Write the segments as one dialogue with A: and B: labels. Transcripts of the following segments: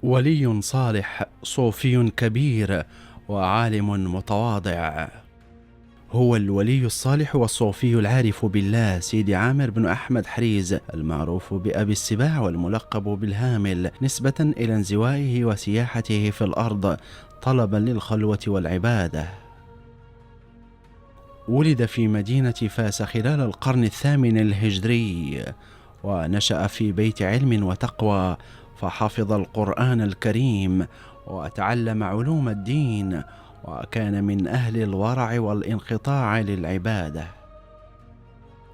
A: ولي صالح صوفي كبير وعالم متواضع. هو الولي الصالح والصوفي العارف بالله سيدي عامر بن أحمد حريز، المعروف بأبي السباع والملقب بالهامل، نسبة إلى انزوائه وسياحته في الأرض طلبا للخلوة والعبادة. ولد في مدينة فاس خلال القرن الثامن الهجري، ونشأ في بيت علم وتقوى، فحفظ القرآن الكريم وتعلم علوم الدين، وكان من أهل الورع والانقطاع للعبادة.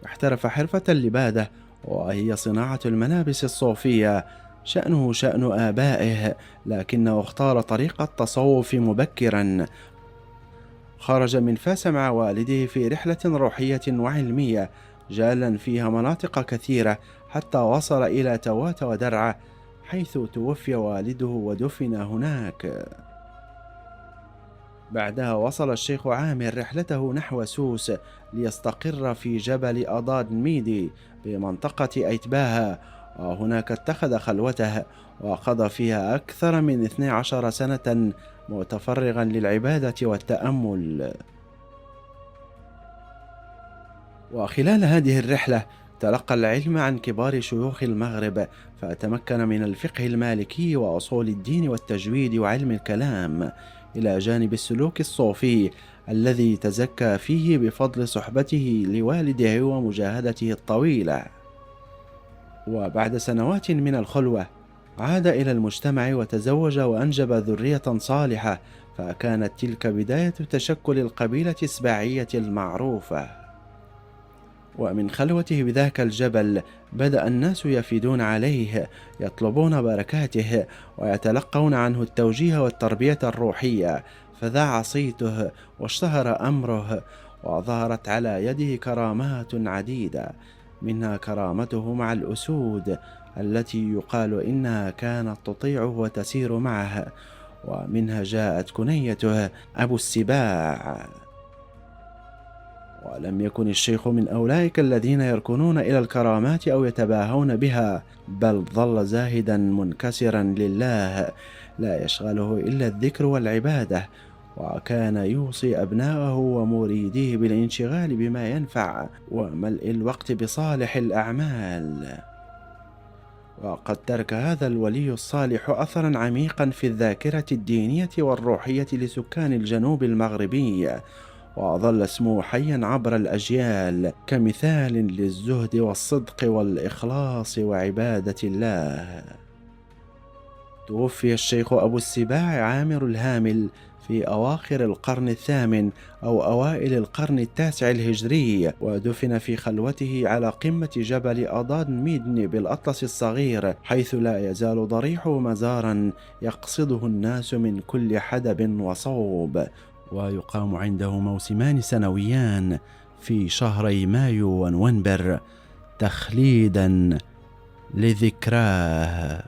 A: احترف حرفة اللبادة، وهي صناعة الملابس الصوفية، شأنه شأن آبائه، لكنه اختار طريق التصوف مبكرا. خرج من فاس مع والده في رحلة روحية وعلمية، جالا فيها مناطق كثيرة حتى وصل إلى توات ودرعا، حيث توفي والده ودفن هناك. بعدها وصل الشيخ عامر رحلته نحو سوس ليستقر في جبل أضاد ميدي بمنطقة أيتباها، وهناك اتخذ خلوته وقضى فيها أكثر من 12 سنة متفرغا للعبادة والتأمل. وخلال هذه الرحلة تلقى العلم عن كبار شيوخ المغرب، فتمكن من الفقه المالكي وأصول الدين والتجويد وعلم الكلام، إلى جانب السلوك الصوفي الذي تزكى فيه بفضل صحبته لوالده ومجاهدته الطويلة. وبعد سنوات من الخلوة عاد إلى المجتمع وتزوج وأنجب ذرية صالحة، فكانت تلك بداية تشكل القبيلة السباعية المعروفة. ومن خلوته بذاك الجبل بدأ الناس يفيدون عليه، يطلبون بركاته ويتلقون عنه التوجيه والتربية الروحية، فذاع صيته واشتهر أمره، وظهرت على يده كرامات عديدة، منها كرامته مع الأسود التي يقال إنها كانت تطيعه وتسير معه، ومنها جاءت كنيته أبو السباع. ولم يكن الشيخ من أولئك الذين يركنون إلى الكرامات أو يتباهون بها، بل ظل زاهدا منكسرا لله، لا يشغله إلا الذكر والعبادة، وكان يوصي أبناءه ومريديه بالانشغال بما ينفع وملء الوقت بصالح الأعمال. وقد ترك هذا الولي الصالح أثرا عميقا في الذاكرة الدينية والروحية لسكان الجنوب المغربي، وظل اسمه حيا عبر الأجيال كمثال للزهد والصدق والإخلاص وعبادة الله. توفي الشيخ أبو السباع عامر الهامل في أواخر القرن الثامن أو أوائل القرن التاسع الهجري، ودفن في خلوته على قمة جبل أضاد ميدن بالأطلس الصغير، حيث لا يزال ضريحه مزارا يقصده الناس من كل حدب وصوب، ويقام عنده موسمان سنويان في شهري مايو ونوفمبر تخليدا لذكراه.